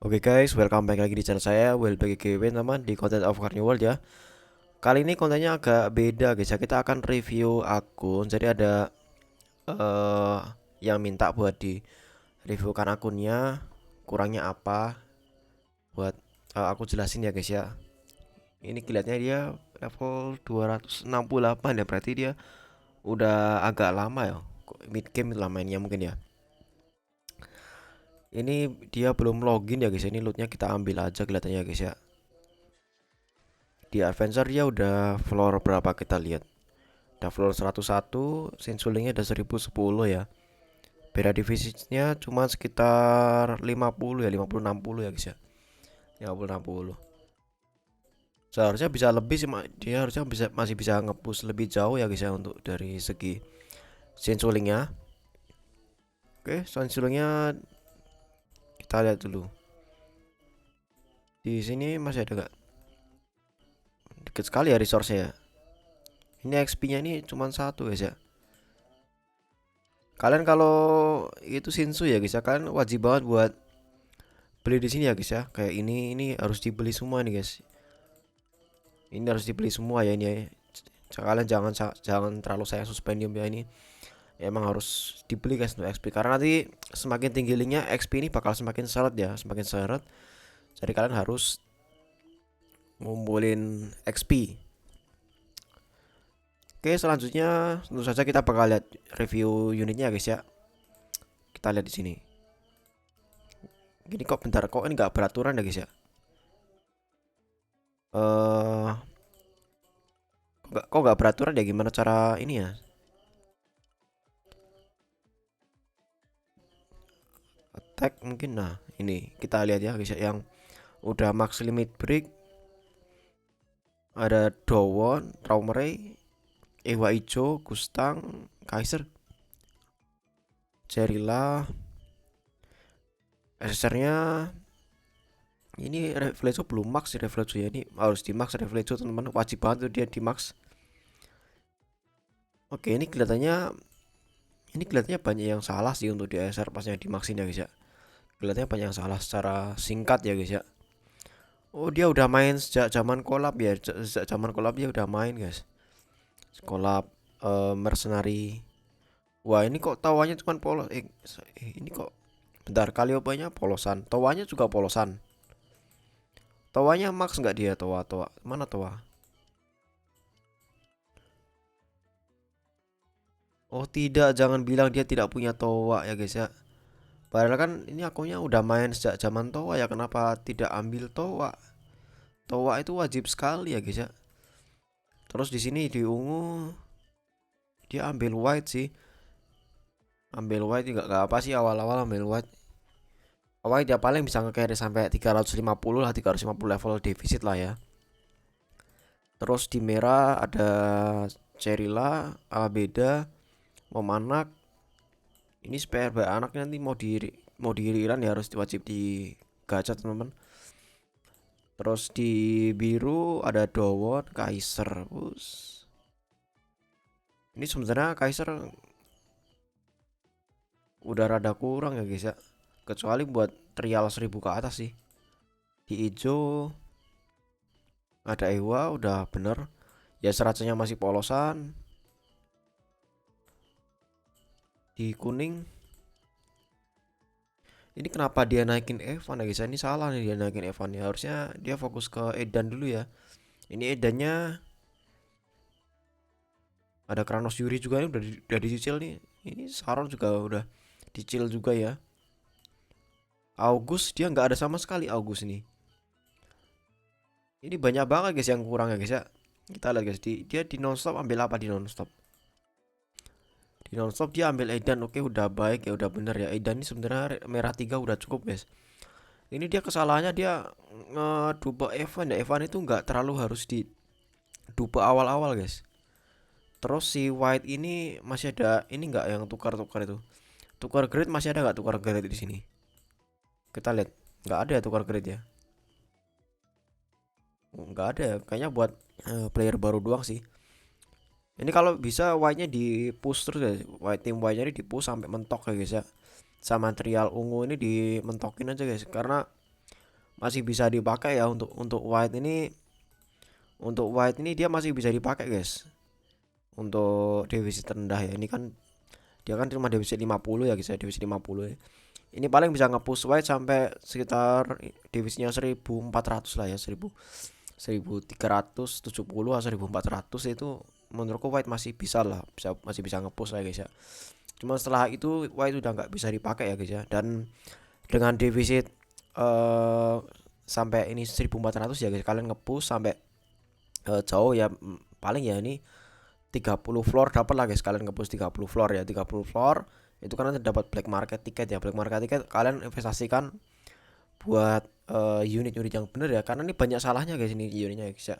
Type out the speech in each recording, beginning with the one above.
Oke guys, welcome back lagi di channel saya, WLBGGW teman di Content of Carnival World ya. Kali ini kontennya agak beda guys ya. Kita akan review akun. Jadi ada eh yang minta buat di reviewkan akunnya, kurangnya apa, buat aku jelasin ya guys ya. Ini kelihatannya dia level 268 ya, berarti dia udah agak lama ya. Mid game lah mainnya mungkin ya. Ini dia belum login ya guys ya. Ini lootnya kita ambil aja kelihatannya guys ya. Di adventure dia udah floor berapa kita lihat. Udah floor 101, sinsulingnya ada 1010 ya. Beda divisinya cuma sekitar 50 ya, 50 60 ya guys ya. 50 60. Seharusnya bisa lebih sih, dia harusnya masih bisa ngepush lebih jauh ya guys ya untuk dari segi sinsulingnya. Oke, sinsulingnya kita lihat dulu. Di sini masih ada gak? Deket sekali ya resource ya. Ini XP-nya ini cuma satu guys ya. Kalian kalau itu Shinsu ya guys ya, kalian wajib banget buat beli di sini ya guys ya. Kayak ini harus dibeli semua nih guys. Ini harus dibeli semua ya ini ya. Kalian jangan terlalu sayang suspendium ya ini. Ya, emang harus dibeli guys untuk XP karena nanti semakin tinggi linknya XP ini bakal semakin seret ya, semakin seret. Jadi kalian harus ngumpulin XP. Oke, selanjutnya tentu saja kita bakal lihat review unitnya guys ya. Kita lihat di sini. Gini kok bentar kok ini nggak beraturan ya guys ya. Eh kok nggak beraturan ya, gimana cara ini ya? Attack mungkin. Nah, ini kita lihat ya guys ya, yang udah max limit break. Ada Dowon, Traumerei, Ewa Ijo, Gustang, Kaiser, Cerilla. SSR-nya ini Reflejo belum max sih, Reflejo ya, ini harus di max Reflejo teman-teman, wajib banget tuh dia di max. Oke, ini kelihatannya banyak yang salah sih untuk di SSR pas yang di maxin ya guys ya. Kelihatannya banyak yang salah secara singkat ya guys ya. Oh, dia udah main sejak zaman kolab ya, sejak zaman kolab dia udah main guys. Kolab mercenary. Wah, ini kok tawanya cuma polos. Ini kok bentar, Kaliopanya polosan, tawanya juga polosan. Tawanya max nggak dia? Towa mana towa? Oh tidak, jangan bilang dia tidak punya towa ya guys ya. Padahal kan ini akunnya udah main sejak zaman towa ya, kenapa tidak ambil towa? Towa itu wajib sekali ya guys ya. Terus di sini di ungu dia ambil white sih. Ambil white juga gak apa sih, awal-awal ambil white. White dia paling bisa nge-carry sampai 350 lah, 350 level defisit lah ya. Terus di merah ada Cerilla, Albeda, Momanak. Ini spare by anaknya nanti mau di Iran ya, harus wajib di gacha teman-teman. Terus di biru ada Dowon, Kaiser. Ini sebenarnya Kaiser udah rada kurang ya guys ya. Kecuali buat trial 1000 ke atas sih. Di hijau ada Ewa udah bener. Ya seracanya masih polosan. Di kuning ini kenapa dia naikin Evan ya guys? Ini salah nih, dia naikin Evan ya. Harusnya dia fokus ke Edan dulu ya. Ini Edannya ada Kranos Yuri juga, ini udah dicicil nih. Ini Saron juga udah dicicil juga ya. August dia nggak ada sama sekali August ini. Ini banyak banget guys yang kurang ya guys ya. Kita lihat guys, dia di nonstop ambil apa di nonstop? Di nonstop dia ambil Edan, oke udah baik ya, udah bener ya. Edan ini sebenarnya merah 3 udah cukup guys. Ini dia kesalahannya, dia ngedupe Evan ya. Evan itu nggak terlalu harus di dupe awal-awal guys. Terus si White ini masih ada ini nggak yang tukar-tukar itu? Tukar grade masih ada nggak, tukar grade di sini? Kita lihat, nggak ada ya tukar grade ya. Nggak ada ya, kayaknya buat player baru doang sih. Ini kalau bisa white-nya di push terus ya. Tim white-nya ini di push sampai mentok ya guys ya. Sama trial ungu ini dimentokin aja guys, karena masih bisa dipakai ya untuk white ini dia masih bisa dipakai guys. Untuk defisit rendah ya, ini kan dia kan cuma defisit 50 ya guys ya, defisit 50 ya. Ini paling bisa nge-push white sampai sekitar defisitnya 1400 lah ya, 1370 atau 1400 itu menurutku white masih bisa lah, masih bisa nge-push lah guys ya. Cuma setelah itu white udah nggak bisa dipakai ya guys ya. Dan dengan defisit sampai ini 1400 ya guys, kalian nge-push sampai jauh ya, paling ya ini 30 floor dapat lah guys. Kalian nge-push 30 floor ya, 30 floor itu kan nanti dapat black market tiket ya. Black market tiket kalian investasikan buat unit-unit yang bener ya, karena ini banyak salahnya guys ini unitnya guys ya.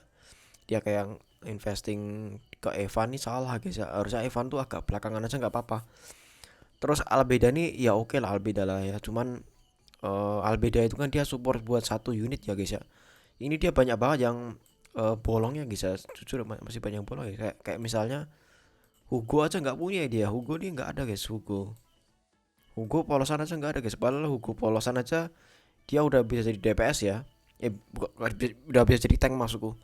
Dia kayak investing ke Evan nih salah guys ya, harusnya Evan tuh agak belakangan aja nggak apa-apa. Terus Albeda nih ya oke lah, Albeda lah ya, cuman Albeda itu kan dia support buat satu unit ya guys ya. Ini dia banyak banget yang bolongnya guys ya, jujur masih banyak bolong ya. Kayak misalnya Hugo aja nggak punya dia, Hugo nih nggak ada guys. Hugo polosan aja nggak ada guys, padahal Hugo polosan aja dia udah bisa jadi DPS ya. Udah bisa jadi tank maksudku.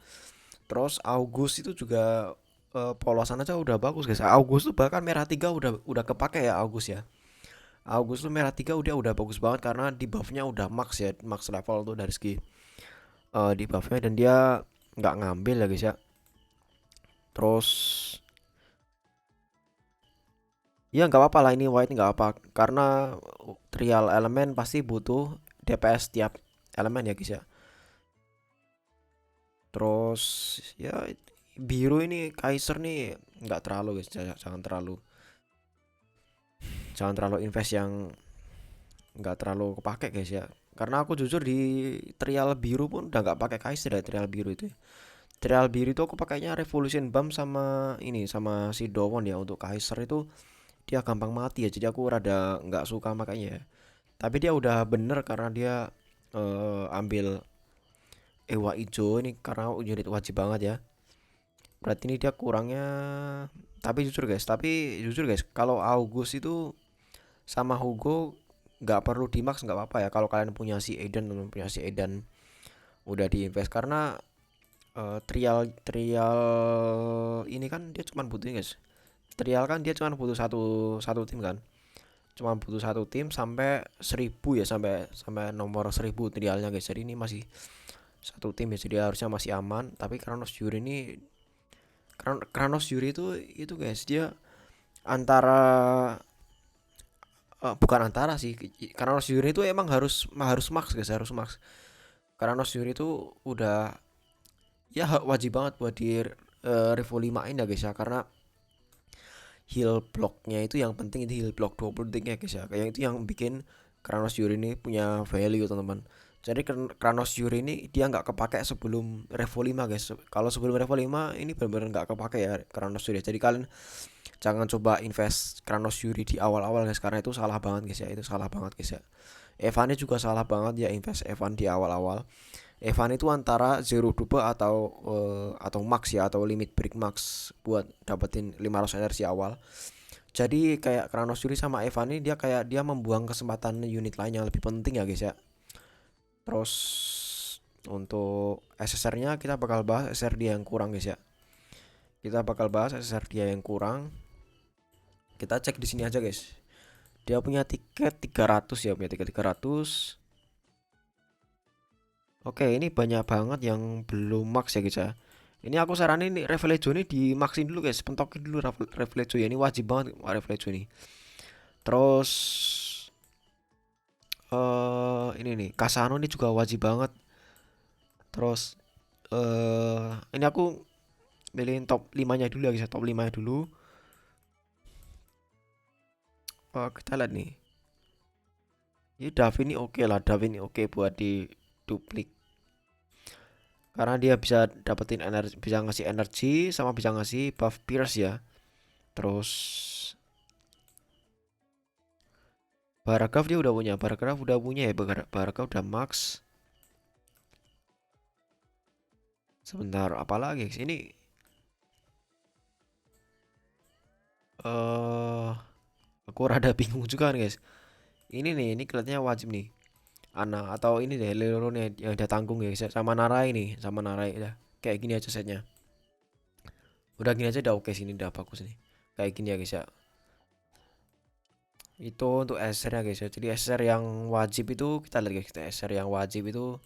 Terus August itu juga polosan aja udah bagus guys. August tuh bahkan merah 3 udah kepake ya August ya. August tuh merah 3 udah bagus banget karena di buffnya udah max ya, max level tuh dari segi di buffnya, dan dia nggak ngambil ya guys ya. Terus ya nggak apa-apa lah, ini white nggak apa, karena trial elemen pasti butuh DPS tiap elemen ya guys ya. Terus ya biru ini Kaiser nih nggak terlalu guys, jangan terlalu invest yang nggak terlalu kepake guys ya. Karena aku jujur di trial biru pun udah nggak pakai Kaiser ya, trial biru itu ya. Trial biru itu aku pakainya Revolution Bomb sama ini sama si Dowon ya. Untuk Kaiser itu dia gampang mati ya, jadi aku rada nggak suka makanya ya. Tapi dia udah bener karena dia ambil Ewa Ijo ini karena unit wajib banget ya. Berarti ini dia kurangnya, tapi jujur guys kalau August itu sama Hugo nggak perlu di max, nggak apa-apa ya kalau kalian punya si Eden udah diinvest, karena trial trial ini kan dia cuma butuh guys. Trial kan dia cuma butuh satu satu tim kan, cuma butuh satu tim sampai 1000 ya, sampai sampai nomor 1000 trialnya guys. Jadi ini masih satu tim ya, jadi harusnya masih aman. Tapi Kranos Yuri itu guys, dia antara bukan antara sih, karena Nos Yuri itu emang harus max guys, harus max. Karena Nos Yuri itu udah ya wajib banget buat di Revo 5 in ya guys ya, karena heal blocknya itu yang penting, itu heal block 20 detik ya guys ya, kayak itu yang bikin Kranos Yuri ini punya value teman-teman. Jadi Kranos Yuri ini dia nggak kepake sebelum Revo 5 guys. Kalau sebelum Revo 5 ini benar-benar nggak kepake ya Kranos Yuri. Jadi kalian jangan coba invest Kranos Yuri di awal-awal guys, karena itu salah banget guys ya, itu salah banget guys ya. Evan juga salah banget ya invest Evan di awal-awal. Evan itu antara zero dupe atau max ya, atau limit break max buat dapetin 500 energi awal. Jadi kayak Kranos Yuri sama Evan ini dia kayak dia membuang kesempatan unit lain yang lebih penting ya guys ya. Terus untuk SSR-nya kita bakal bahas SSR dia yang kurang guys ya. Kita bakal bahas SSR dia yang kurang. Kita cek di sini aja guys. Dia punya tiket 300 ya, punya tiket 300. Oke, ini banyak banget yang belum max ya guys ya. Ini aku saranin nih Revelejo ini di maxin dulu guys, pentokin dulu Revelejo ya, ini wajib banget Revelejo ini. Terus ini nih Kasano ini juga wajib banget. Terus ini aku milihin top 5-nya dulu ya guys, top 5-nya dulu. Kita lihat nih. Ini Davin ini oke lah, Davin ini oke buat di duplik. Karena dia bisa dapetin energi, bisa ngasih energi sama bisa ngasih buff pierce ya. Terus Baragraph dia udah punya, Baragraph udah punya ya, Baragraph udah max. Sebentar, apalagi ini aku rada bingung juga nih guys. Ini nih, ini kelihatannya wajib nih. Ana atau ini deh Leoro nih yang udah tanggung ya guys ya. Sama Narai nih, sama Narai udah kayak gini aja setnya. Udah gini aja udah oke sini, udah bagus nih. Kayak gini ya guys ya. Itu untuk SR ya guys ya. Jadi SR yang wajib itu kita lihat guys, kita SR yang wajib itu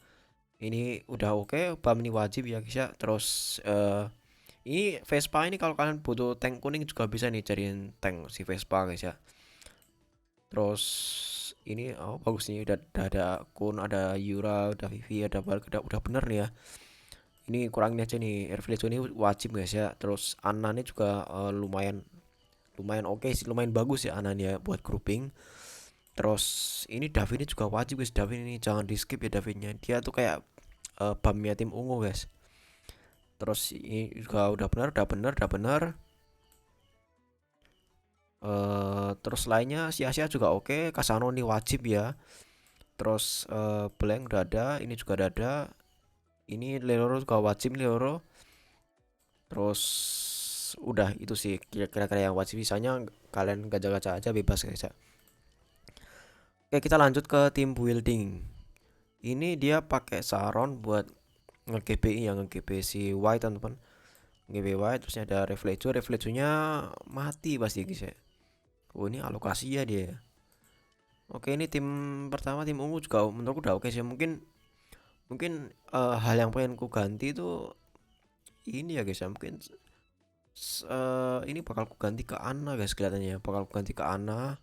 ini udah oke, BAM ini wajib ya guys ya. Terus ini Vespa ini kalau kalian butuh tank kuning juga bisa nih cariin tank si Vespa guys ya. Terus ini oh bagus nih udah ada Kun, ada Yura, ada Vivi, ada Bal, udah bener nih ya. Ini kurangin aja nih Airflejo ini wajib guys ya. Terus Ana ini juga lumayan lumayan oke sih, lumayan bagus ya Ananya buat grouping. Terus ini David ini juga wajib guys, David ini jangan di skip ya Davidnya. Dia tuh kayak bamnya tim ungu guys. Terus ini juga udah benar, udah benar, udah benar. Terus lainnya si Asia juga oke, Kasano ini wajib ya. Terus Blank udah ada, ini juga udah ada. Ini Leoro juga wajib Leoro. Terus udah itu sih kira-kira yang wajib, sisanya kalian gacha-gacha aja bebas guys ya. Oke, kita lanjut ke tim building. Ini dia pakai Saron buat nge-GPI yang nge-GP si White teman-teman. GP White terusnya ada Reflejo-nya mati pasti guys ya. Oh, ini alokasi ya dia. Oke, ini tim pertama tim ungu juga menurutku udah oke sih. Mungkin mungkin hal yang pengen ku ganti itu ini ya guys ya. Mungkin ini bakal ku ganti ke Ana guys kelihatannya. Bakal ku ganti ke Ana.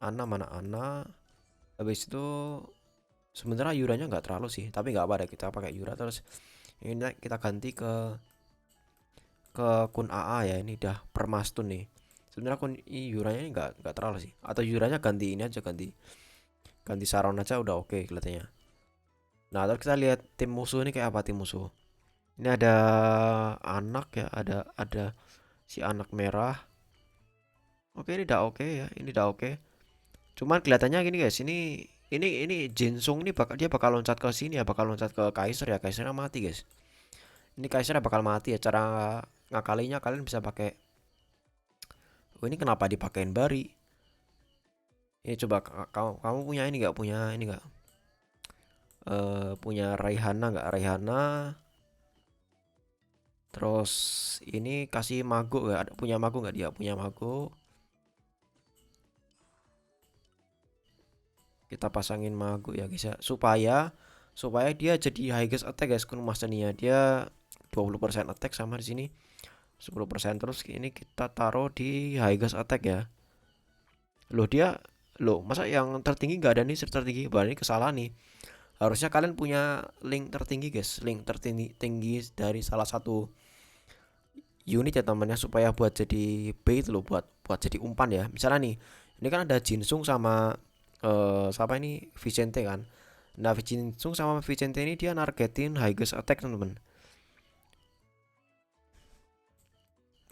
Ana mana Ana? Habis itu sebenarnya Yuranya nggak terlalu sih, tapi nggak apa deh kita pakai Yura. Terus ini kita ganti ke Kun AA ya, ini udah permastun nih. Sebenarnya Kun Yuranya ini nggak terlalu sih, atau Yuranya ganti ini aja, ganti Saron aja udah oke kelihatannya. Nah terus kita lihat tim musuh ini kayak apa tim musuh. Ini ada anak ya, ada si anak merah. Oke ini udah oke ya, ini udah oke. Cuman kelihatannya gini guys, ini Jinsung ini bakal loncat ke sini ya, bakal loncat ke Kaiser ya. Kaisernya mati guys. Ini Kaisernya bakal mati ya. Cara ngakalinya kalian bisa pakai. Oh, ini kenapa dipakein Bari? Ini coba kamu punya ini nggak? Punya ini nggak? Punya Raihana nggak? Raihana. Terus ini kasih Mago nggak? Ada punya Mago nggak dia? Punya Mago. Kita pasangin Mago ya guys ya. Supaya dia jadi highest attack guys. Kun Masternya dia 20% attack sama di sini 10%. Terus ini kita taruh di highest attack ya. Loh masa yang tertinggi nggak ada nih tertinggi? Berarti ini kesalahan nih. Harusnya kalian punya link tertinggi guys, link tertinggi dari salah satu unit ya temannya, supaya buat jadi bait loh, buat jadi umpan ya. Misalnya nih, ini kan ada Jinsung sama siapa ini Vicente kan. Nah Jinsung sama Vicente ini dia nargetin highest attack teman-teman.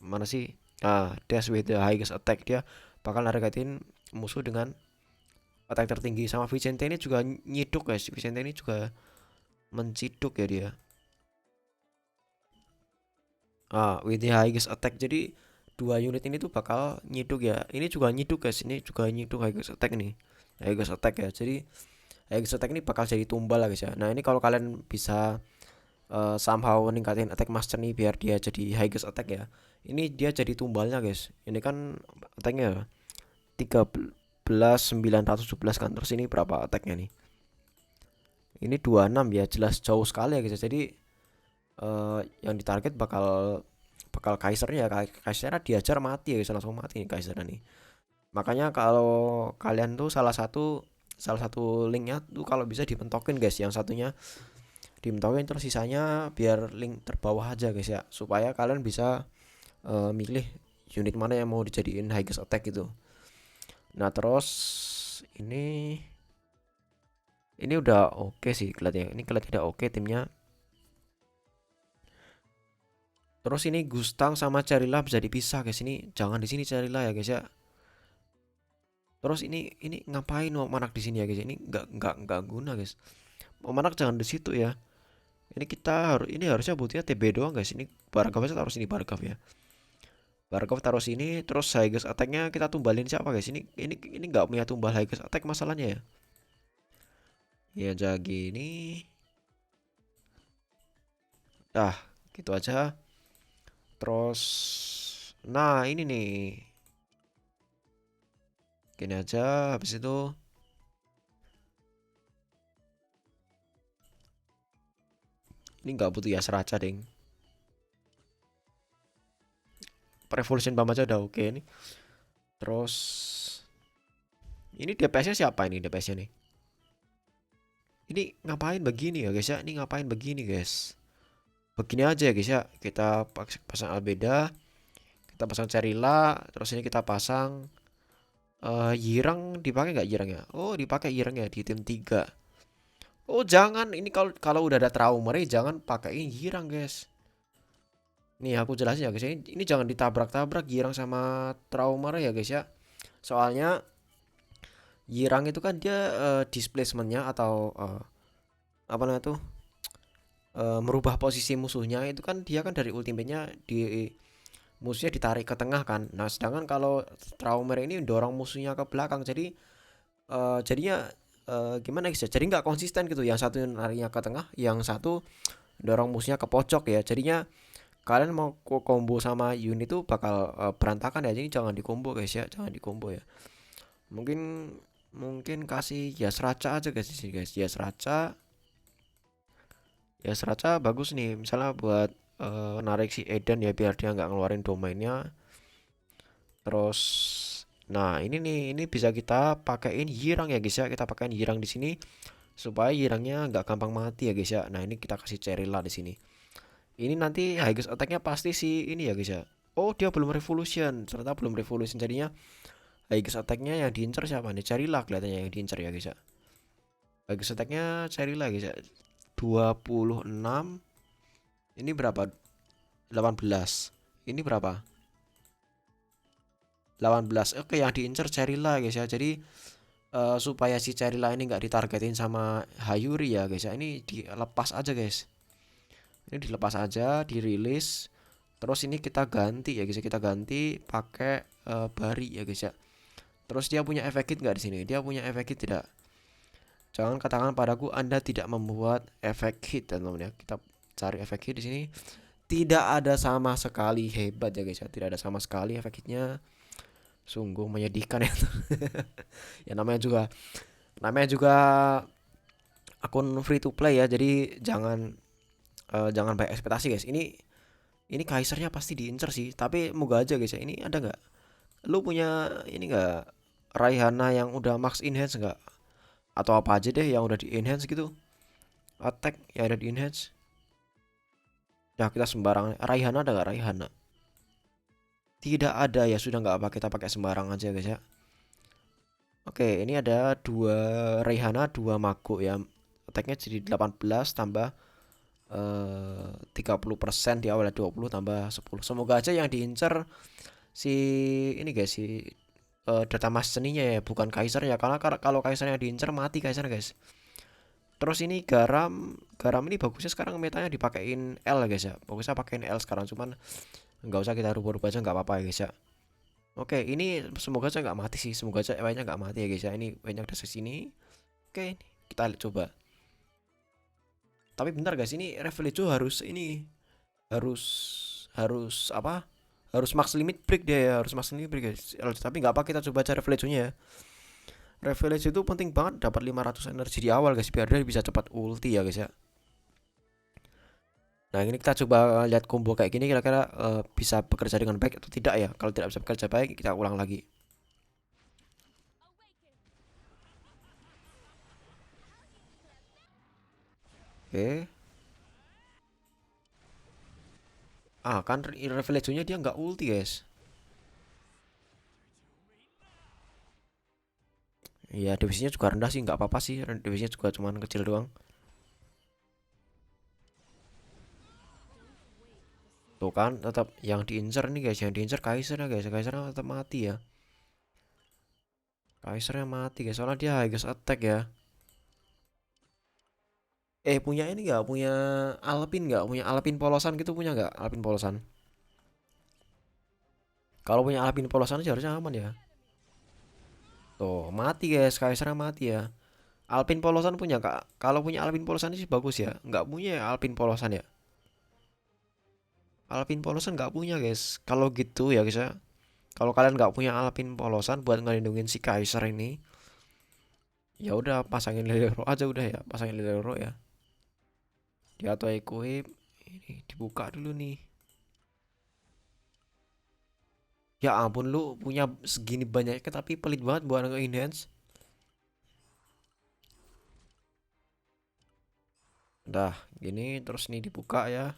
Mana sih? Dash with the highest attack, dia bakal nargetin musuh dengan attack tertinggi. Sama Vicente ini juga nyiduk guys. Vicente ini juga menciduk ya dia. With the highest attack. Jadi dua unit ini tuh bakal nyiduk ya. Ini juga nyiduk guys. Ini juga nyiduk highest attack nih. Highest attack ya. Jadi highest attack ini bakal jadi tumbal lah guys ya. Nah ini kalau kalian bisa somehow meningkatin attack master nih biar dia jadi highest attack ya. Ini dia jadi tumbalnya guys. Ini kan attacknya 13.917 kan. Terus ini berapa attacknya nih? Ini 26 ya. Jelas jauh sekali ya guys. Jadi yang ditarget bakal Kaisernya. Kaisernya diajar mati ya guys, langsung mati nih Kaisernya nih. Makanya kalau kalian tuh salah satu linknya tuh kalau bisa dipentokin guys, yang satunya dipentokin terus sisanya biar link terbawah aja guys ya, supaya kalian bisa milih unit mana yang mau dijadiin highest attack gitu. Nah terus ini udah oke sih kelihatannya, ini udah oke timnya. Terus ini Gustang sama Cerilla bisa dipisah guys. Ini jangan di sini Cerilla ya guys ya. Terus ini ngapain mau manak di sini ya guys? Ini nggak guna guys. Mau manak jangan di situ ya. Ini harusnya butuhnya TB doang guys. Ini Bargav taruh sini Bargav ya. Bargav taruh sini, terus Highest attack-nya kita tumbalin siapa guys? Ini nggak punya tumbal Highest attack masalahnya ya. Ya aja gini. Dah, gitu aja. Terus, nah ini nih, gini aja. Habis itu, ini nggak butuh ya seraca ding. Revolution Bomb aja udah oke nih. Terus, ini DPS-nya siapa ini DPS-nya nih? Ini ngapain begini ya guys ya? Ini ngapain begini guys? Begini aja ya guys ya. Kita pasang Albeda, kita pasang Cerilla, terus ini kita pasang Yirang dipakai nggak Yirang ya? Oh, dipakai Yirang ya di tim 3. Oh, jangan ini kalau kalau udah ada Traumer jangan pakaiin Yirang guys. Nih aku jelasin ya guys, ini jangan ditabrak-tabrak Yirang sama Traumer ya guys ya. Soalnya Yirang itu kan dia displacementnya atau apa namanya tuh merubah posisi musuhnya itu kan dia kan dari ultimate-nya di musuhnya ditarik ke tengah kan. Nah, sedangkan kalau Traumer ini dorong musuhnya ke belakang jadi jadinya gimana guys ya? Jadi nggak konsisten gitu. Yang satu nariknya ke tengah, yang satu dorong musuhnya ke pojok ya. Jadinya kalian mau combo sama Yun itu bakal berantakan ya. Jadi jangan dikombo guys ya, jangan dikombo ya. Mungkin mungkin kasih ya seraca aja guys di sini guys. Ya seraca, ya seraca bagus nih. Misalnya buat narik si Eden ya biar dia nggak ngeluarin domainnya. Terus nah ini nih ini bisa kita pakaiin Yirang ya guys ya. Kita pakaiin Yirang di sini supaya Yirangnya nggak gampang mati ya guys ya. Nah ini kita kasih Cerilla di sini. Ini nanti Highest Attack-nya pasti si ini ya guys ya. Oh dia belum Revolution, ternyata belum Revolution jadinya Highest Attack-nya yang diincar siapa nih? Cerilla kelihatannya yang diincar ya guys ya. Highest Attack-nya Cerilla guys ya. 26. Ini berapa? 18. Ini berapa? 18. Oke yang diincar Cerilla guys ya. Jadi supaya si Cerilla ini nggak ditargetin sama Hayuri ya guys ya. Ini dilepas aja guys. Ini dilepas aja, dirilis. Terus ini kita ganti ya guys ya. Kita ganti pakai Bari ya guys ya. Terus dia punya efek hit nggak di sini? Dia punya efek hit tidak? Jangan katakan padaku Anda tidak membuat efek hit teman-teman ya. Kita cari efek hit di sini. Tidak ada sama sekali, hebat ya guys ya. Tidak ada sama sekali efek hitnya. Sungguh menyedihkan ya. Ya namanya juga akun free to play ya. Jadi jangan banyak ekspektasi guys. Ini Kaisernya pasti diincer sih. Tapi moga aja guys ya. Ini ada nggak? Lu punya ini nggak? Raihana yang udah max enhance nggak? Atau apa aja deh yang udah di enhance gitu? Attack yang ada di enhance. Ya kita sembarangan. Raihana ada nggak Raihana? Tidak ada ya sudah nggak apa kita pakai sembarang aja guys ya. Oke ini ada dua Raihana dua Mago ya. Attacknya jadi 18 tambah 30% di awal 20 tambah 10. Semoga aja yang diincer si ini guys si data mas seninya ya bukan Kaiser ya karena kalau Kaisernya diincer mati Kaiser guys. Terus ini garam ini bagusnya sekarang metanya dipakein L guys ya. Bagusnya pakein L sekarang cuman nggak usah kita rubah-rubah aja nggak apa-apa ya guys ya. Oke ini semoga aja nggak mati sih. Semoga aja nya nggak mati ya guys ya. Ini banyak dari sini. Oke kita coba. Tapi bentar guys ini Revelator harus ini harus harus apa? Harus max limit break dia ya. Harus max limit break guys. Tapi nggak apa kita coba cara Revelatornya ya. Revelation itu penting banget dapat 500 energi di awal guys biar dia bisa cepat ulti ya guys ya. Nah ini kita coba lihat combo kayak gini kira-kira bisa bekerja dengan baik atau tidak ya. Kalau tidak bisa bekerja baik kita ulang lagi. Oke. Ah kan Revelationnya dia nggak ulti guys. Iya divisinya juga rendah sih nggak apa-apa sih. Divisinya juga cuman kecil doang. Tuh kan tetap yang diincer nih guys. Yang diincer Kaiser ya guys. Kaisernya tetap mati ya. Kaisernya mati guys. Soalnya dia highest attack ya. Punya ini nggak? Punya Alpin nggak? Punya Alpin polosan gitu punya nggak? Alpin polosan. Kalau punya Alpin polosan sih harusnya aman ya. Tuh mati guys. Kaisernya mati ya. Alpin polosan punya kak. Kalau punya Alpin polosan sih bagus ya. Nggak punya ya Alpin polosan ya. Alpin polosan nggak punya guys. Kalau gitu ya guys ya. Kalau kalian nggak punya Alpin polosan buat ngelindungin si Kaiser ini, ya udah pasangin Lilero aja udah ya. Pasangin Lilero ya. Di auto equip. Ini dibuka dulu nih. Ya ampun lu punya segini banyaknya tapi pelit banget buat nge-enhance. Udah gini terus nih dibuka ya.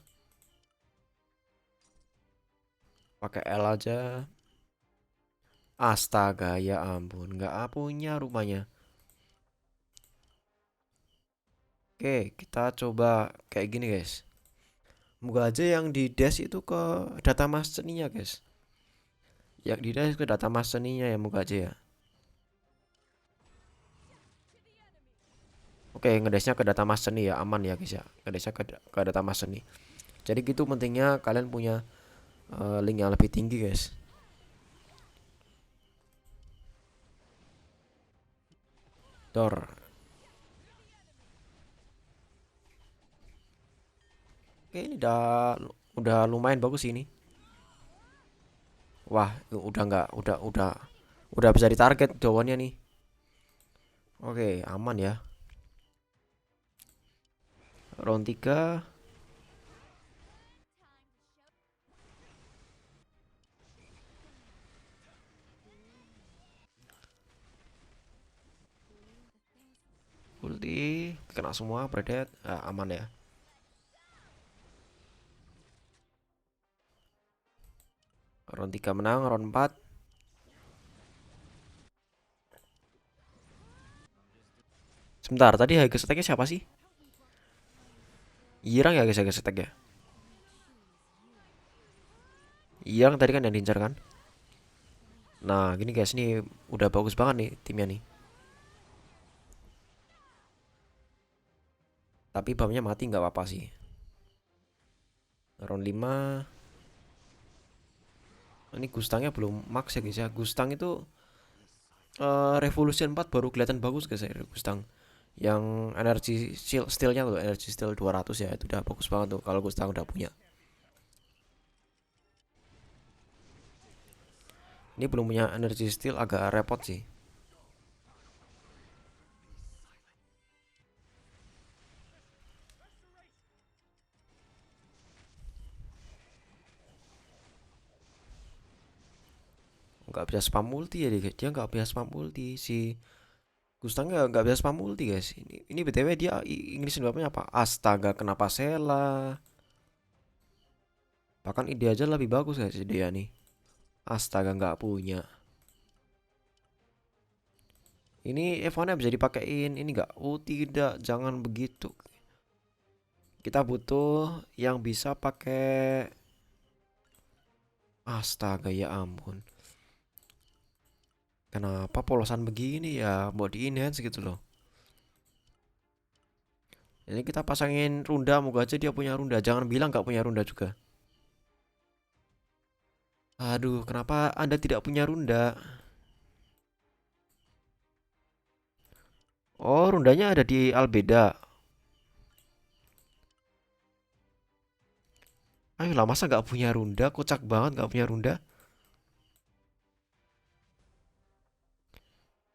Pakai L aja. Astaga ya ampun nggak punya rumahnya. Oke kita coba kayak gini guys. Moga aja yang di dash itu ke data masternya guys. Yang di dash ke data masternya ya moga aja ya. Oke ngedashnya ke data master nih ya aman ya guys ya. Ngedashnya ke data master nih. Jadi gitu pentingnya kalian punya link yang lebih tinggi guys. Dor. Oke ini udah lumayan bagus ini. Wah udah nggak udah bisa ditarget jawabannya nih. Oke aman ya. Round 3. Ulti kena semua predet aman ya. Round 3 menang, round 4. Sebentar, tadi harga stacknya siapa sih? Irang ya guys, harga stack ya. Irang tadi kan yang diincar kan. Nah gini guys, ini udah bagus banget nih timnya nih. Tapi bamnya mati nggak apa-apa sih. Round 5. Ini Gustangnya belum max ya guys ya. Gustang itu Revolution 4 baru kelihatan bagus guys ya Gustang. Yang energi stealnya tuh, energi steal 200 ya, itu udah bagus banget tuh kalau Gustang udah punya. Ini belum punya energi steal agak repot sih. Nggak bisa spam multi ya dia nggak bisa spam multi si Gustang nggak bisa spam multi guys. Ini btw dia English sebabnya apa? Astaga kenapa Sela? Bahkan ide aja lebih bagus guys dia nih. Astaga nggak punya. Ini Evannya bisa dipakein. Ini nggak? Oh tidak, jangan begitu. Kita butuh yang bisa pakai. Astaga ya ampun. Kenapa polosan begini ya? Mau di enhance gitu loh. Ini kita pasangin runda, moga aja dia punya runda. Jangan bilang nggak punya runda juga. Aduh, kenapa Anda tidak punya runda? Oh, rundanya ada di Albeda. Ayolah, masa nggak punya runda? Kocak banget nggak punya runda.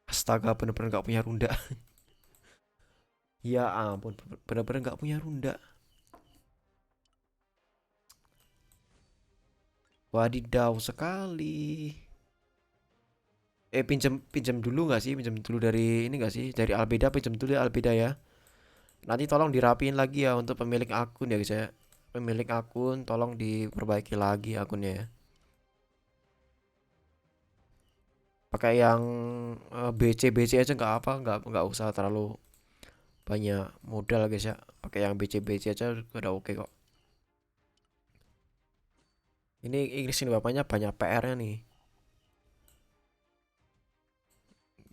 Astaga, bener-bener nggak punya runda. Ya ampun, bener-bener nggak punya runda. Wadidaw sekali. Pinjam pinjam dulu nggak sih? Pinjam dulu dari ini nggak sih? Dari Albeda, pinjam dulu ya Albeda ya. Nanti tolong dirapiin lagi ya untuk pemilik akun ya guys ya. Pemilik akun tolong diperbaiki lagi akunnya ya. Pakai yang BC BC aja nggak apa, nggak usah terlalu banyak modal guys ya. Pakai yang BC BC aja udah oke kok. Ini Inggris ini bapaknya banyak PR-nya nih.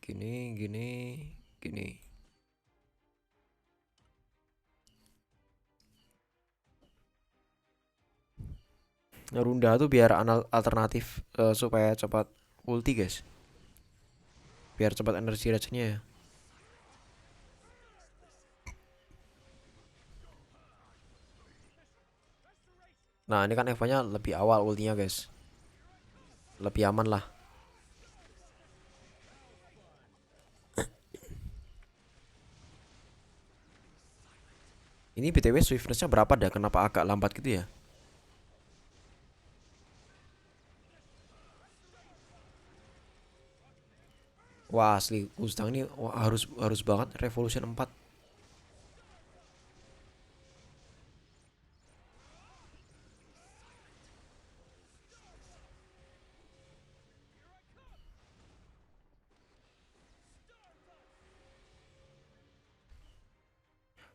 Gini, gini, gini. Runda tuh biar alternatif supaya cepat ulti guys. Biar cepat energi regen-nya ya. Nah ini kan Eva nya lebih awal ultinya guys, lebih aman lah. Ini BTW swiftnessnya berapa dah, kenapa agak lambat gitu ya? Wah asli Gustang ini wah, harus harus banget Revolution 4.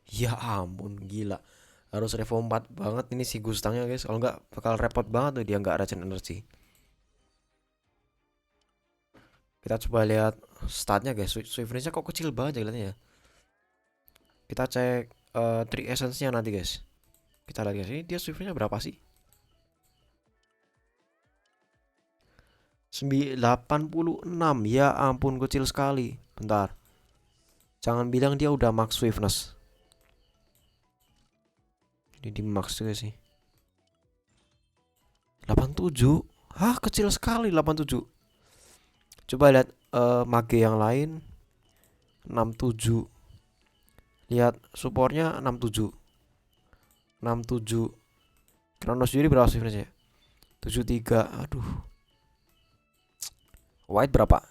Ya ampun gila, harus Revo 4 banget ini si Gustangnya guys, kalau nggak bakal repot banget tuh dia nggak regen energi. Kita coba lihat statnya guys, swiftnessnya kok kecil banget ya kelihatannya ya. Kita cek three essence-nya nanti guys. Kita lihat guys, ini dia swiftnessnya berapa sih? 86, ya ampun kecil sekali. Bentar, jangan bilang dia udah max swiftness. Ini di max juga sih. 87. Hah, kecil sekali 87. Coba lihat mage yang lain 67. Lihat supportnya 67. 67. Kronos sendiri berapa swiftness ya? 73. Aduh. White berapa?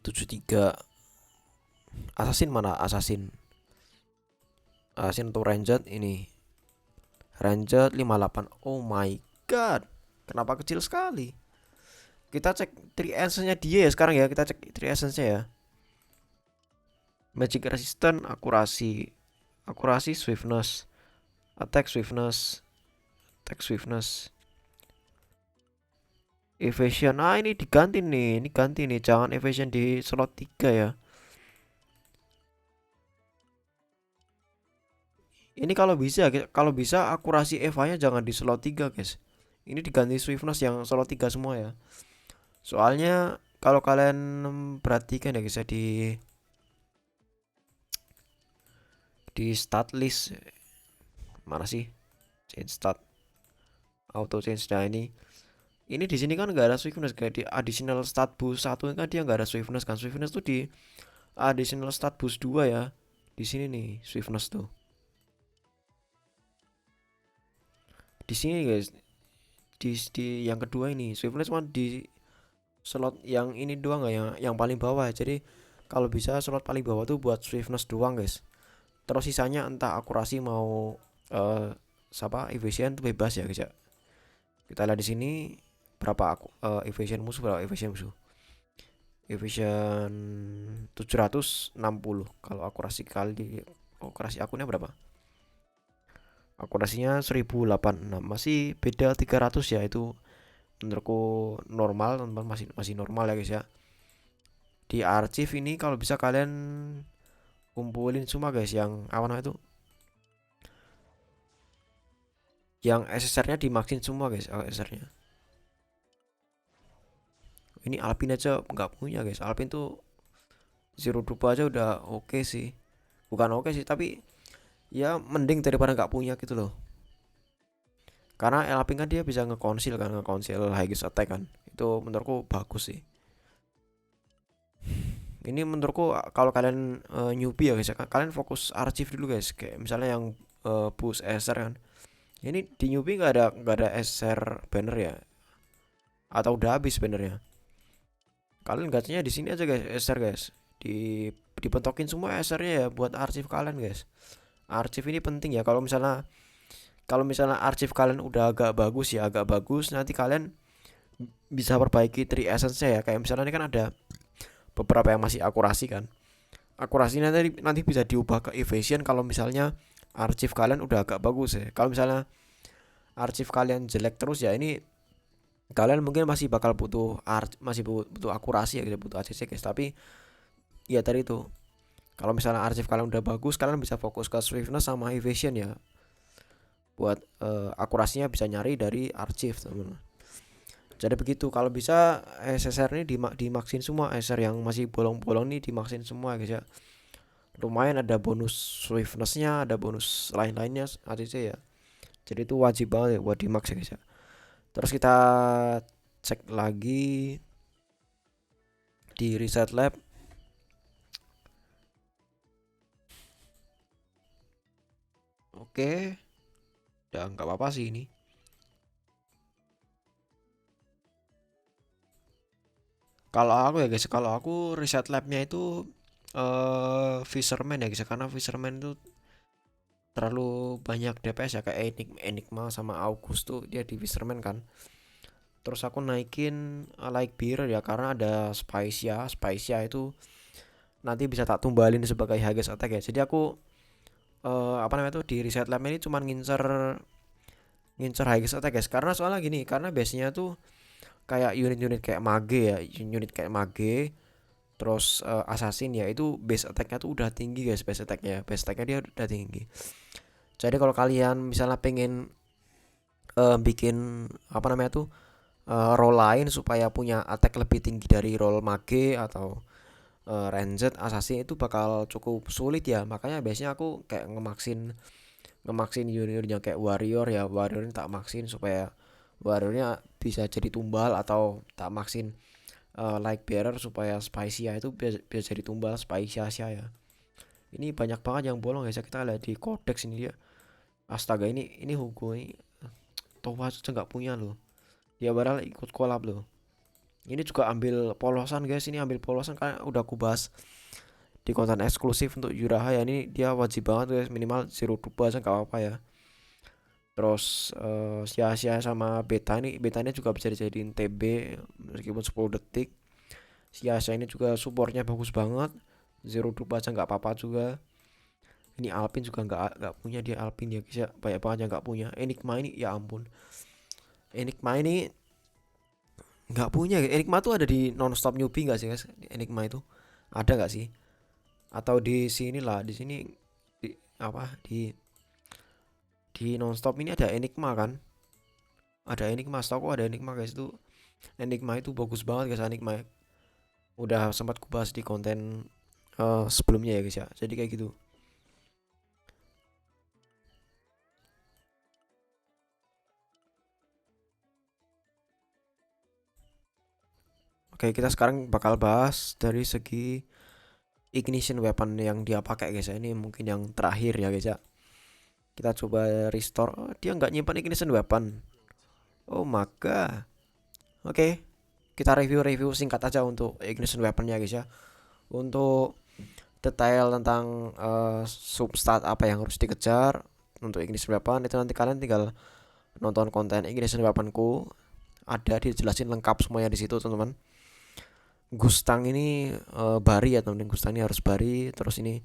73. Assassin mana? Assassin. Assassin untuk ranged ini. Ranged 58. Oh my god. Kenapa kecil sekali? Kita cek 3 essence-nya dia ya sekarang ya. Kita cek 3 essence-nya ya. Magic resistant, akurasi. Akurasi, swiftness. Attack swiftness. Attack swiftness. Evasion. Ah ini diganti nih. Ini ganti nih. Jangan evasion di slot 3 ya. Ini kalau bisa akurasi Eva-nya jangan di slot 3 guys. Ini diganti swiftness yang slot 3 semua ya. Soalnya kalau kalian perhatikan ya guys ya, di stat list mana sih? Change stat. Auto change, nah ini di sini kan nggak ada swiftness, kayak di additional stat boost 1 kan dia nggak ada swiftness kan. Swiftness tuh di additional stat boost 2 ya. Di sini nih swiftness tuh. Di sini guys, di yang kedua ini swiftness cuma di slot yang ini doang, nggak yang paling bawah ya. Jadi kalau bisa slot paling bawah tuh buat swiftness doang guys. Terus sisanya entah akurasi mau siapa evasion tuh bebas ya guys ya. Kita lihat di sini berapa evasion musuh, berapa evasion musuh. Evasion 760. Kalau akurasi akunnya berapa? Akurasinya 1086. Masih beda 300 ya, itu menurutku normal teman, masih normal ya guys ya. Di archive ini kalau bisa kalian kumpulin semua guys yang awan itu, yang SSR-nya dimaksin semua guys. SSR-nya ini Alpin aja nggak punya guys. Alpin tuh Zero Dupa aja udah oke sih, bukan oke sih tapi ya mending daripada nggak punya gitu loh. Karena Alpin kan dia bisa ngekonsil highest attack kan, itu menurutku bagus sih. Ini menurutku kalau kalian newbie ya guys, kalian fokus archive dulu guys. Kayak misalnya yang boost SR kan, ini di newbie nggak ada SR banner ya, atau udah habis bannernya. Kalian gacanya di sini aja guys, SR guys. Dipentokin semua SR-nya ya buat archive kalian guys. Archive ini penting ya. Kalau misalnya archive kalian udah agak bagus, nanti kalian bisa perbaiki 3 essence-nya ya. Kayak misalnya ini kan ada beberapa yang masih akurasi kan. Akurasinya nanti bisa diubah ke evasion kalau misalnya archive kalian udah agak bagus ya. Kalau misalnya archive kalian jelek terus ya, ini kalian mungkin masih bakal butuh akurasi ya, gitu, butuh ACC guys. Tapi ya tadi itu, kalau misalnya archive kalian udah bagus, kalian bisa fokus ke swiftness sama evasion ya. Buat akurasinya bisa nyari dari archive teman-teman. Jadi begitu, kalau bisa SSR ini dimaksin semua. SSR yang masih bolong-bolong nih dimaksin semua guys ya. Lumayan ada bonus swiftnessnya, ada bonus lain-lainnya ACC ya. Jadi itu wajib banget ya buat di max ya guys ya. Terus kita cek lagi di reset lab. Oke, ya nggak apa-apa sih ini. Kalau aku ya guys, kalau aku reset labnya itu Fisherman ya guys, karena Fisherman itu terlalu banyak DPS ya, kayak Enigma sama August tuh dia di Fisherman kan. Terus aku naikin Like Beer ya karena ada Spicea itu nanti bisa tak tumbalin sebagai highest attack ya. Jadi aku apa namanya tuh di reset lab ini cuma ngincer ngincer highest attack guys. Karena soalnya gini, karena biasanya tuh kayak unit-unit kayak mage ya, unit kayak mage, terus assassin ya itu base attacknya tuh udah tinggi guys, base attacknya dia udah tinggi. Jadi kalau kalian misalnya pengen bikin apa namanya tuh role lain supaya punya attack lebih tinggi dari role mage atau ranged assassin itu bakal cukup sulit ya. Makanya biasanya aku kayak ngemaksin ngemaksin unit-unit kayak warrior ya, warriornya tak maksin supaya warriornya bisa jadi tumbal, atau tak maksin like bearer supaya Spicea itu bisa jadi tumbal Spicea ya. Ini banyak banget yang bolong ya, kita lihat di codex ini dia. Astaga, ini Hugo ini Towa aja nggak punya loh. Dia padahal ikut collab loh. Ini juga ambil polosan guys, ini ambil polosan karena udah aku bahas di konten eksklusif untuk Yuraha ya. Ini dia wajib banget guys, minimal zero dupa aja nggak apa-apa ya. Terus sia-sia sama betanya juga bisa dijadiin TB meskipun 10 detik. Sia-sia ini juga supportnya bagus banget, zero dupa aja nggak apa-apa juga. Ini Alpin juga nggak punya dia, Alpin ya guys ya, banyak banget yang nggak punya. Enigma ini ya ampun, Enigma ini nggak punya. Enigma tuh ada di nonstop newbie nggak sih guys? Enigma itu ada nggak sih? Atau di sini lah, di sini di apa di nonstop ini ada Enigma kan? Ada Enigma, setahu aku ada Enigma guys. Itu Enigma itu bagus banget guys, Enigma. Udah sempat kubahas di konten sebelumnya ya guys ya. Jadi kayak gitu. Oke, kita sekarang bakal bahas dari segi ignition weapon yang dia pakai guys ya. Ini mungkin yang terakhir ya guys ya. Kita coba restore. Oh, dia nggak nyimpan ignition weapon. Oh maka. Oke, kita review singkat aja untuk ignition weaponnya guys ya. Untuk detail tentang substat apa yang harus dikejar untuk ignition weapon itu nanti kalian tinggal nonton konten ignition weaponku, ada dijelasin lengkap semuanya di situ teman-teman. Gustang ini bari ya teman-teman, Gustang ini harus bari. Terus ini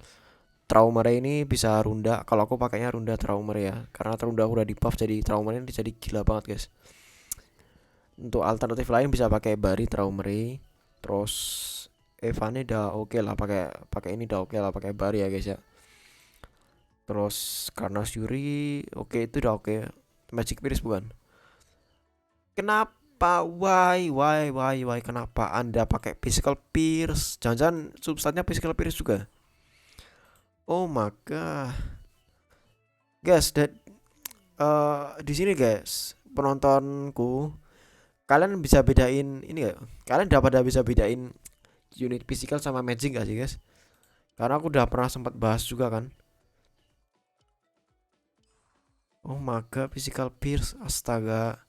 Traumere ini bisa runda, kalau aku pakainya runda Traumere ya, karena runda udah di buff jadi Traumere ini jadi gila banget guys. Untuk alternatif lain bisa pakai bari Traumere. Terus Evan udah oke lah, pakai pakai ini udah oke lah, pakai bari ya guys ya. Terus karena Yuri oke, itu udah oke. Magic Pierce bukan? Kenapa? Why? Kenapa Anda pakai Physical Pierce? Jangan-jangan substannya Physical Pierce juga? Oh my god. Guys, di sini guys, penontonku, kalian bisa bedain ini gak? Kalian dapat bisa bedain unit physical sama magic gak sih guys? Karena aku udah pernah sempat bahas juga kan. Oh my god, Physical Pierce, astaga.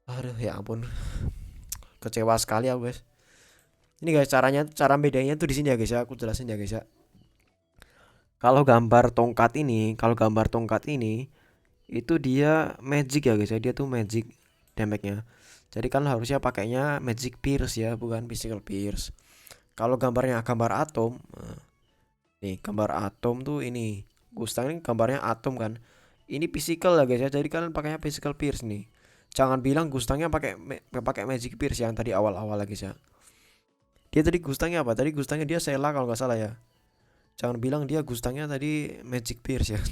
Aduh ya ampun, kecewa sekali aku guys. Ini guys, cara bedanya tuh di sini ya guys ya, aku jelasin ya guys ya. Kalau gambar tongkat ini itu dia magic ya guys ya, dia tuh magic damage-nya. Jadi kan harusnya pakainya Magic Pierce ya, bukan Physical Pierce. Kalau gambar atom, nih gambar atom tuh ini. Gustang ini gambarnya atom kan. Ini physical ya guys ya. Jadi kalian pakainya Physical Pierce nih. Jangan bilang Gustangnya pakai Magic Pierce yang tadi awal-awal lagi ya. Dia tadi Gustangnya apa? Tadi Gustangnya dia Sela kalau nggak salah ya. Jangan bilang dia Gustangnya tadi Magic Pierce ya.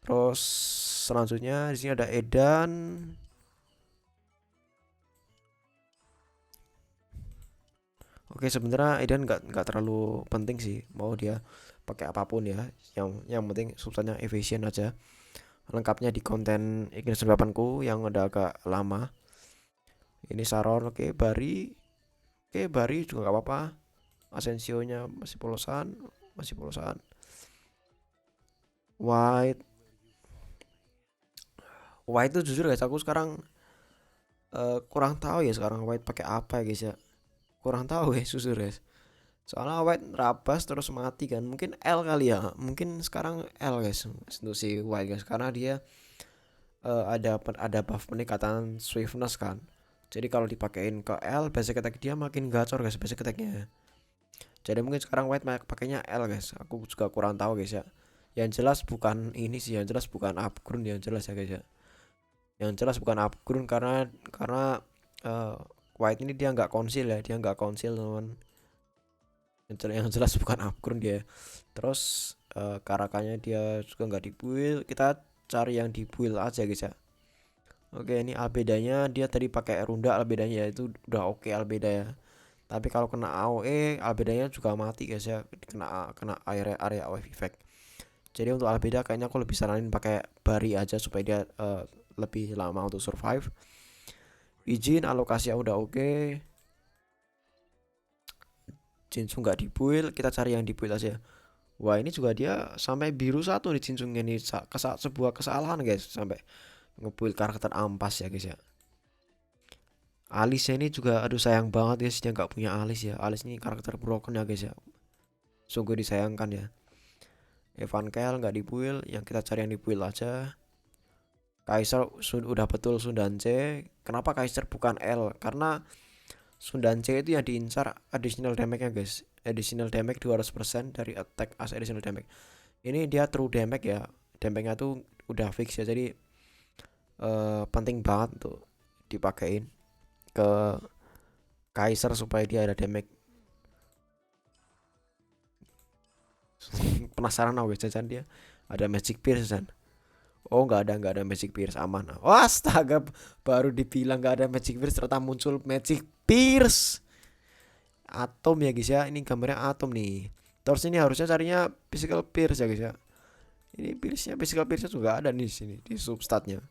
Terus selanjutnya di sini ada Edan. Oke, sebenarnya Eden nggak terlalu penting sih mau dia pakai apapun ya. Yang penting substannya efisien aja. Lengkapnya di konten Ignition 8ku yang udah agak lama. Ini Saron, oke, Bari juga nggak apa-apa. Asensio-nya masih polosan. White, White itu jujur guys, aku sekarang kurang tahu ya sekarang White pakai apa ya guys ya. Kurang tahu ya jujur guys. Soalnya White rabas terus mati kan. Mungkin L kali ya. Mungkin sekarang L guys untuk si White guys karena dia ada buff peningkatan swiftness kan. Jadi kalau dipakein ke L basic attack dia makin gacor guys basic attacknya. Jadi mungkin sekarang White pakainya L guys. Aku juga kurang tahu guys ya. Yang jelas bukan ini sih, yang jelas bukan upgrade yang jelas ya guys ya. Yang jelas bukan upgrade karena eh, White ini dia nggak konsil ya, dia nggak konsil teman. Yang jelas bukan upgrade dia. Terus karakannya dia juga nggak dibuild. Kita cari yang dibuild aja guys ya. Oke, ini albedanya dia tadi pakai runda albedanya ya, itu udah oke albeda ya. Tapi kalau kena AOE albedanya juga mati guys ya, kena area wave effect. Jadi untuk albeda kayaknya aku lebih saranin pakai bari aja supaya dia lebih lama untuk survive. Izin alokasinya udah oke. Jinsu nggak dibuild, kita cari yang dibuild aja. Wah, ini juga dia sampai biru satu di Jinsungnya ini, sebuah kesalahan guys, sampai ngebuild karakter ampas ya guys ya. Alisnya ini juga aduh sayang banget guys, dia nggak punya alis ya. Alis ini karakter broken ya guys ya, sungguh disayangkan ya. Evan Kel nggak dibuild, yang kita cari yang dibuild aja. Kaiser udah betul Sundance. Kenapa Kaiser bukan L? Karena Sundance itu yang diincar additional damage nya guys. Additional damage 200% dari attack as additional damage. Ini dia true damage ya. Damage nya tuh udah fix ya. Jadi penting banget tuh dipakein ke Kaiser supaya dia ada damage. Penasaran aku guys, jajan dia ada Magic Pierce kan? Oh nggak ada Magic Pierce, aman. Oh astaga, baru dibilang nggak ada Magic Pierce ternyata muncul Magic Pierce. Atom ya guys ya, ini gambarnya atom nih. Terus ini harusnya carinya Physical Pierce ya guys ya. Ini Physical Pierce juga ada nih sini di substatnya.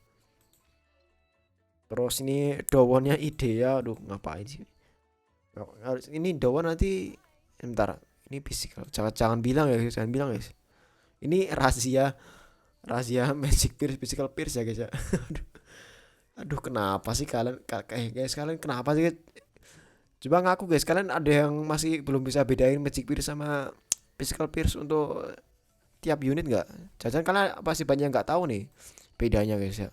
Terus ini Dowonnya ide ya, aduh ngapain sih? Ini Dowon nanti, bentar, ini physical. Jangan bilang ya, jangan bilang guys. Ini rahasia Magic Pierce, Physical Pierce ya guys ya. Aduh kenapa sih kalian guys, kalian kenapa sih? Coba ngaku guys, kalian ada yang masih belum bisa bedain Magic Pierce sama Physical Pierce untuk tiap unit nggak? Jajan kalian pasti banyak yang nggak tahu nih bedanya guys ya.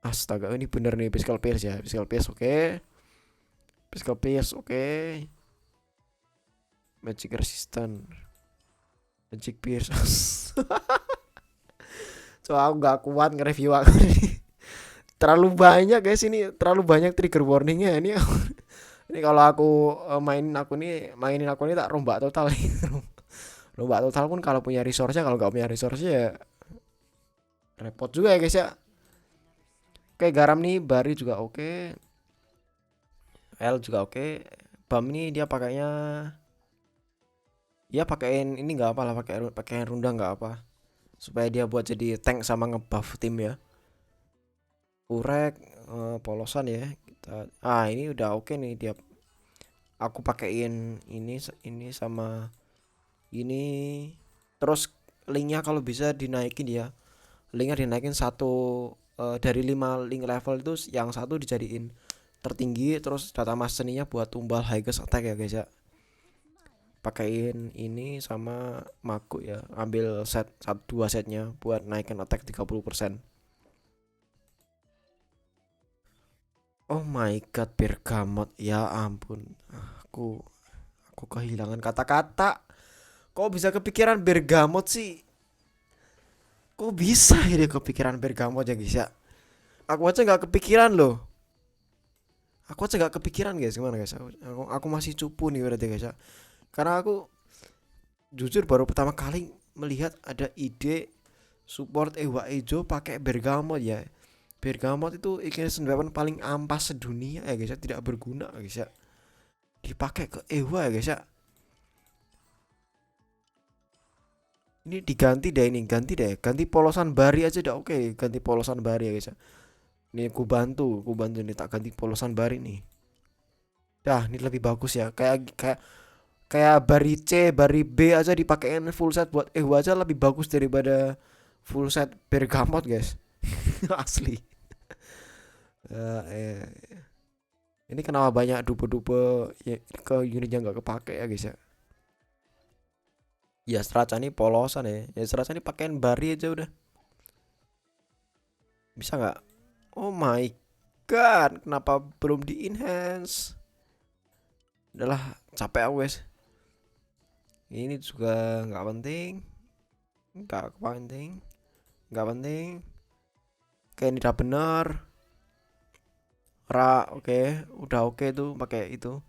Astaga, ini bener nih Physical Pierce ya. Physical Pierce oke. Physical Pierce oke. Magic Resistant. Magic Pierce. So aku nggak kuat nge-review aku nih. Terlalu banyak guys, ini terlalu banyak trigger warningnya ini. Ini kalau aku mainin aku ini tak rombak total nih. Rombak total pun kalau punya resource-nya, kalau nggak punya resource ya repot juga ya guys ya. Oke, garam nih Bari juga oke. L juga oke. Bam ini dia pakainya ya pakein ini nggak apa lah, pakai runda nggak apa, supaya dia buat jadi tank sama ngebuff tim ya. Urek polosan ya kita. Ini udah oke nih dia. Aku pakein ini sama ini. Terus linknya kalau bisa dinaikin ya. Linknya dinaikin satu, dari 5 link level itu yang satu dijadiin tertinggi, terus data mas seninya buat tumbal highest attack ya guys ya. Pakein ini sama Maku ya, ambil dua setnya buat naikin attack 30%. Oh my god, Bergamot ya ampun, aku kehilangan kata-kata. Kok bisa kepikiran Bergamot sih? Kok bisa ya dia kepikiran Bergamot ya guys ya? Aku aja nggak kepikiran loh. Aku aja nggak kepikiran guys, gimana guys? Aku masih cupu nih berarti guys ya. Karena aku jujur baru pertama kali melihat ada ide support Ewa Ejo pakai Bergamot ya. Bergamot itu ignition weapon paling ampas sedunia ya guys ya, tidak berguna guys ya. dipakai ke Ewa ya guys ya. Ini diganti deh, ini ganti deh, ganti polosan bari aja dah. Oke, ganti polosan bari ya guys ya. Ini ku bantu nih, tak ganti polosan bari nih. Dah, ini lebih bagus ya. Kayak kayak kayak bari C, bari B aja dipakein full set buat aja lebih bagus daripada full set bergamot guys. Asli. Eh, eh, ini kenapa banyak dupe-dupe ya, ke unit yang nggak kepake ya guys ya. Ya Straca ini polosan ya. Ya Straca ini pakein bari aja udah. Bisa nggak? Oh my god, kenapa belum di enhance? Udahlah, capek aku guys. Ini juga nggak penting, nggak penting, nggak penting. Oke, ini udah bener. Oke, udah oke tuh pakai itu.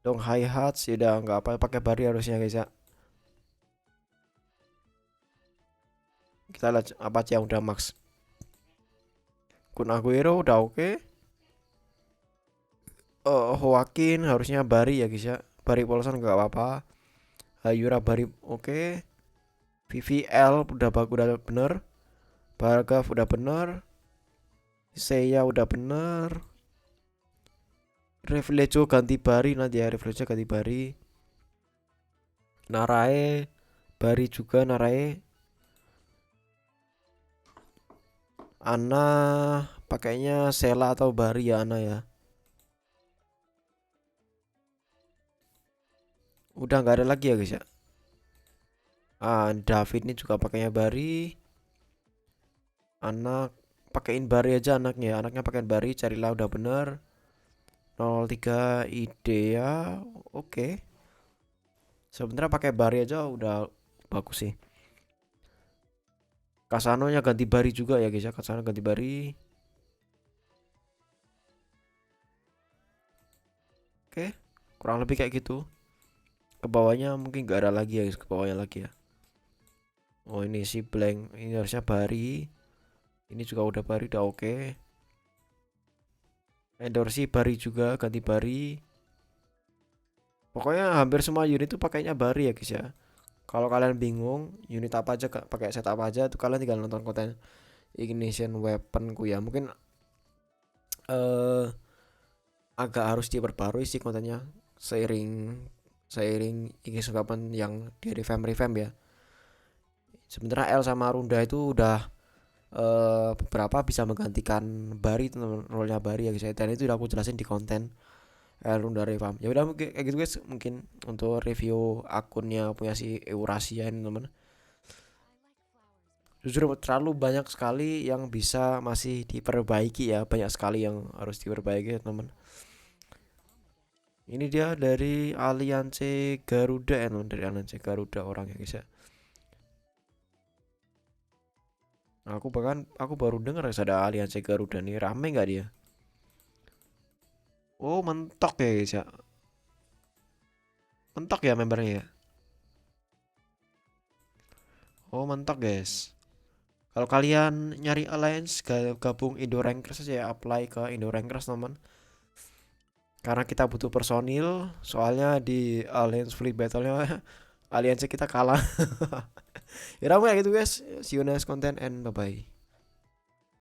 Dong hi hat sih udah nggak apa pakai bari harusnya guys ya. Kita lihat apa aja yang udah max. Kun Aguero udah oke. Joaquin harusnya bari ya guys ya. Bari polosan nggak apa-apa. Hayura bari oke. VVL udah bagus udah bener. Bargav udah bener. Seiya udah bener. Reflejo ganti bari nanti ya, Reflejo ganti bari. Narae bari juga Narae. Ana pakainya Sela atau bari ya Ana ya. Udah nggak ada lagi ya guys ya. David ini juga pakainya bari. Anak pakein bari aja anaknya. Anaknya pakein bari, carilah udah bener. 03 Idea, oke. Sebenarnya pakai bari aja udah bagus sih. Kasanonya ganti bari juga ya guys ya. Kasano ganti bari. Oke, kurang lebih kayak gitu. Ke bawahnya mungkin nggak ada lagi ya guys, ke bawahnya lagi ya. Oh ini si blank, ini harusnya bari. Ini juga udah bari, udah oke. Endorsi bari juga, ganti bari. Pokoknya hampir semua unit itu pakainya bari ya guys ya. Kalau kalian bingung unit apa aja pakai set apa aja tuh kalian tinggal nonton konten Ignition Weaponku ya. Mungkin eh agak harus diperbarui sih kontennya seiring seiring Ignition Weapon yang di revamp ya. Sebenarnya L sama Runda itu udah beberapa bisa menggantikan Bari, role-nya Bari ya guys ya. Dan itu udah aku jelasin di konten Runda revamp. Ya udah mungkin kayak gitu guys, mungkin untuk review akunnya punya si Eurasia ini teman. Jujur terlalu banyak sekali yang bisa masih diperbaiki ya, banyak sekali yang harus diperbaiki teman. Ini dia dari Alianse Garuda ya teman, dari Alianse Garuda orang ya guys ya. Nah, aku baru dengar ada Alianse Garuda nih, rame nggak dia? Oh mentok ya guys ya, mentok ya membernya ya. Oh mentok guys. Kalau kalian nyari alliance gabung Indo Rankers aja ya, apply ke Indo Rankers teman. Karena kita butuh personil, soalnya di alliance free battle-nya alliance kita kalah. Ya udah kayak gitu guys. See you next content and bye bye.